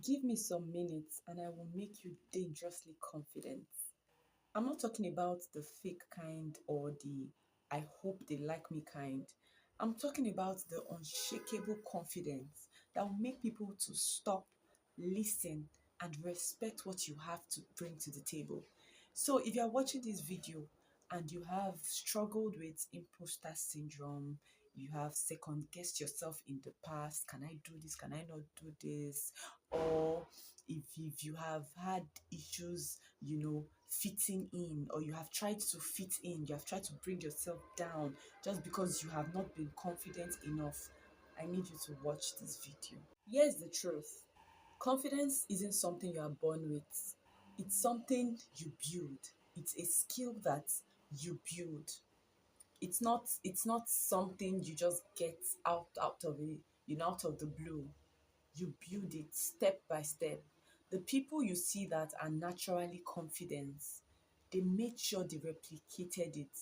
Give me some minutes and I will make you dangerously confident. I'm not talking about the fake kind or the I hope they like me kind. I'm talking about the unshakable confidence that will make people to stop, listen, and respect what you have to bring to the table. So if you're watching this video and you have struggled with imposter syndrome, you have second guessed yourself in the past, can I do this, can I not do this? Or if you have had issues, fitting in, or you have tried to fit in, you have tried to bring yourself down just because you have not been confident enough, I need you to watch this video. Here's the truth. Confidence isn't something you are born with. It's something you build. It's a skill that you build. It's not something you just get out of it, out of the blue. You build it step by step. The people you see that are naturally confident, they made sure they replicated it.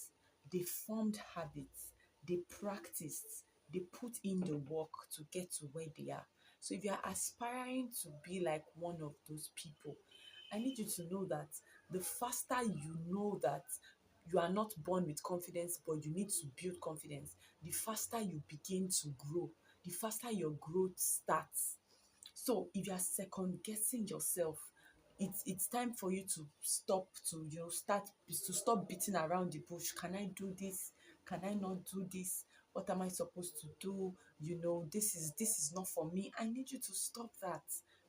They formed habits. They practiced. They put in the work to get to where they are. So if you are aspiring to be like one of those people, I need you to know that the faster you know that you are not born with confidence, but you need to build confidence, the faster you begin to grow, the faster your growth starts. So if you are second guessing yourself, it's time for you to stop, to stop beating around the bush. Can I do this? Can I not do this? What am I supposed to do? This is not for me. I need you to stop that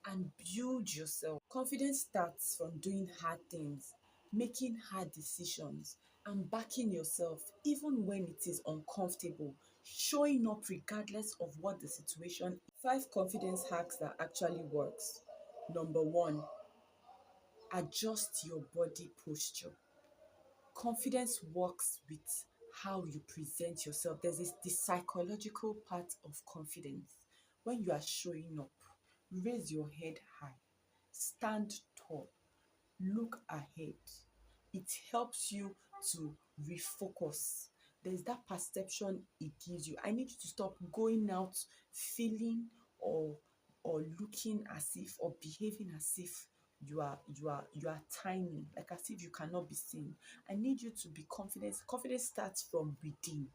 and build yourself. Confidence starts from doing hard things, making hard decisions, and backing yourself even when it is uncomfortable, showing up regardless of what the situation is. 5 confidence hacks that actually works. Number 1, adjust your body posture. Confidence works with how you present yourself. There's the psychological part of confidence. When you are showing up, raise your head high, stand tall, look ahead. It helps you to refocus. There's that perception it gives you. I need you to stop going out feeling or looking as if, or behaving as if you are tiny, like as if you cannot be seen. I need you to be confident. Confidence starts from within,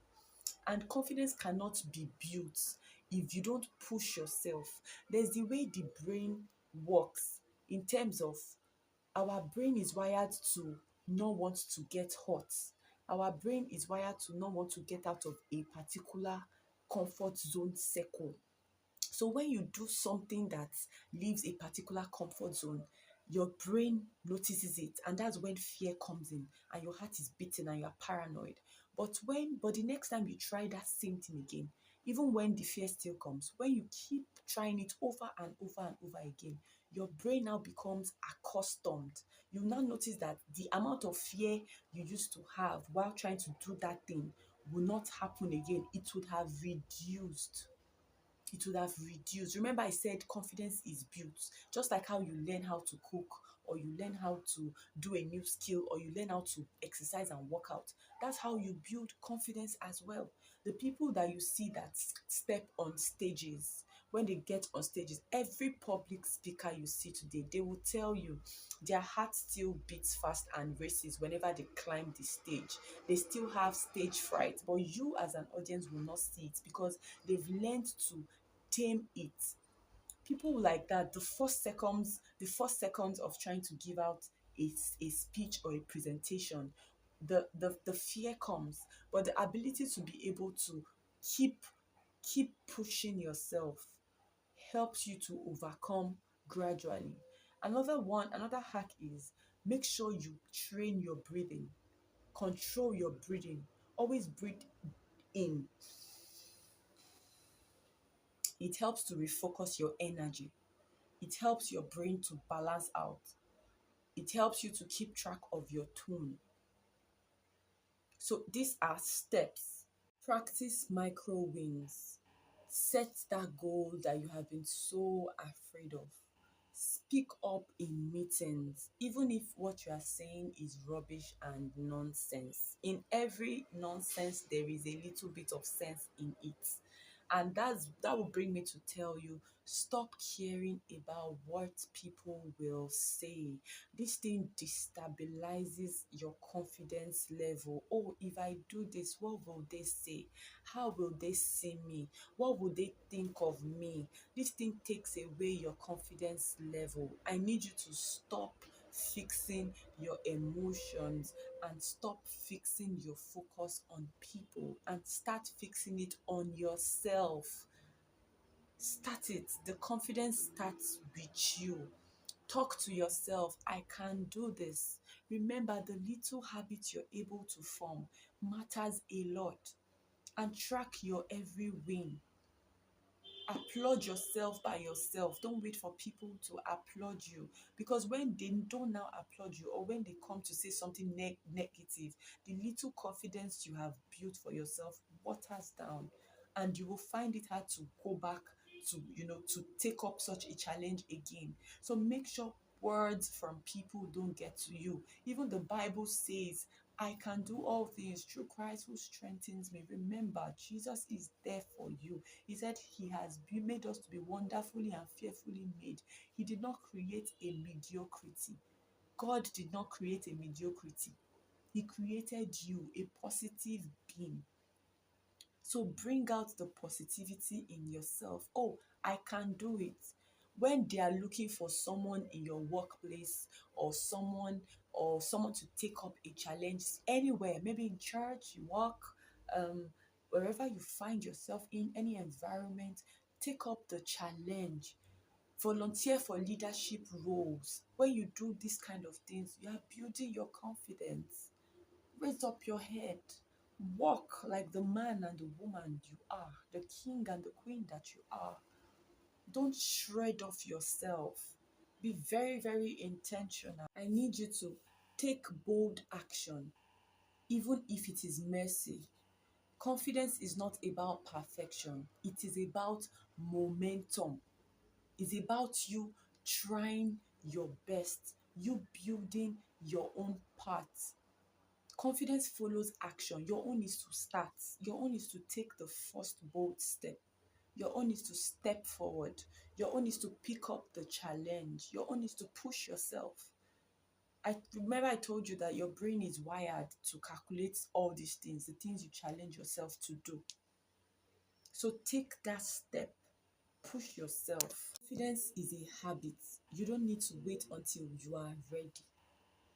and confidence cannot be built if you don't push yourself. There's the way the brain works, in terms of, our brain is wired to not want to get hot. Our brain is wired to not want to get out of a particular comfort zone circle. So when you do something that leaves a particular comfort zone, your brain notices it, and that's when fear comes in, and your heart is beating, and you're paranoid. But the next time you try that same thing again, even when the fear still comes, when you keep trying it over and over and over again, your brain now becomes accustomed. You now notice that the amount of fear you used to have while trying to do that thing will not happen again. It would have reduced. Remember, I said confidence is built. Just like how you learn how to cook, or you learn how to do a new skill, or you learn how to exercise and work out. That's how you build confidence as well. The people that you see that step on stages, when they get on stages, every public speaker you see today, they will tell you their heart still beats fast and races whenever they climb the stage. They still have stage fright, but you as an audience will not see it because they've learned to tame it. People like that, the first seconds of trying to give out a speech or a presentation, the fear comes, but the ability to be able to keep pushing yourself helps you to overcome gradually. Another hack is, make sure you train your breathing. Control your breathing. Always breathe in. It helps to refocus your energy. It helps your brain to balance out. It helps you to keep track of your tone. So these are steps. Practice micro wins. Set that goal that you have been so afraid of. Speak up in meetings, even if what you are saying is rubbish and nonsense. In every nonsense, there is a little bit of sense in it. And that will bring me to tell you, stop caring about what people will say. This thing destabilizes your confidence level. Oh, if I do this, what will they say? How will they see me? What will they think of me? This thing takes away your confidence level. I need you to stop fixing your emotions and stop fixing your focus on people and start fixing it on yourself. Start it. The confidence starts with you. Talk to yourself. I can do this. Remember, the little habits you're able to form matters a lot. And track your every win. Applaud yourself by yourself. Don't wait for people to applaud you, because when they don't now applaud you, or when they come to say something negative, the little confidence you have built for yourself waters down, and you will find it hard to go back to, to take up such a challenge again. So make sure words from people don't get to you. Even the Bible says, I can do all things through Christ who strengthens me. Remember, Jesus is there for you. He said he has made us to be wonderfully and fearfully made. He did not create a mediocrity. God did not create a mediocrity. He created you, a positive being. So bring out the positivity in yourself. Oh, I can do it. When they are looking for someone in your workplace, or someone to take up a challenge anywhere, maybe in church, you work, um, wherever you find yourself in any environment, take up the challenge. Volunteer for leadership roles. When you do these kind of things, you are building your confidence. Raise up your head. Walk like the man and the woman you are, the king and the queen that you are. Don't shred off yourself. Be very, very intentional. I need you to take bold action, even if it is messy. Confidence is not about perfection, it is about momentum. It's about you trying your best, you building your own path. Confidence follows action. Your own is to start. Your own is to take the first bold step. Your own is to step forward. Your own is to pick up the challenge. Your own is to push yourself. I remember I told you that your brain is wired to calculate all these things, the things you challenge yourself to do. So take that step. Push yourself. Confidence is a habit. You don't need to wait until you are ready.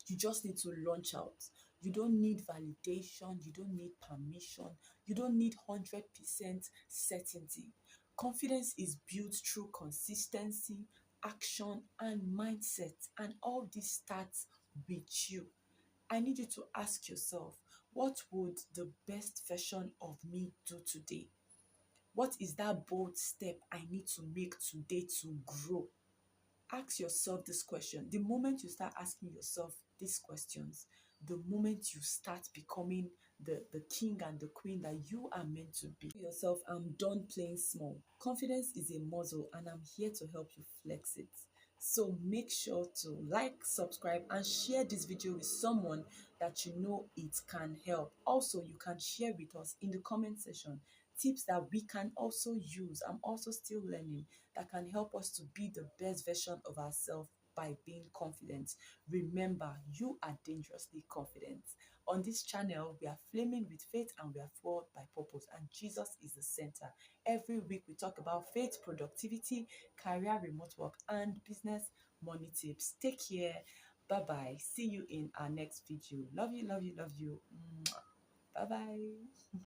You just need to launch out. You don't need validation. You don't need permission. You don't need 100% certainty. Confidence is built through consistency, action, and mindset. And all this starts with you. I need you to ask yourself, what would the best version of me do today? What is that bold step I need to make today to grow? Ask yourself this question. The moment you start asking yourself these questions, the moment you start becoming the king and the queen that you are meant to be. Yourself, I'm done playing small. Confidence is a muscle, and I'm here to help you flex it. So make sure to like, subscribe, and share this video with someone that you know it can help. Also, you can share with us in the comment section tips that we can also use. I'm also still learning, that can help us to be the best version of ourselves by being confident. Remember, you are dangerously confident. On this channel, we are flaming with faith and we are fueled by purpose, and Jesus is the center. Every week, we talk about faith, productivity, career, remote work, and business money tips. Take care. Bye bye. See you in our next video. Love you, love you, love you. Bye bye.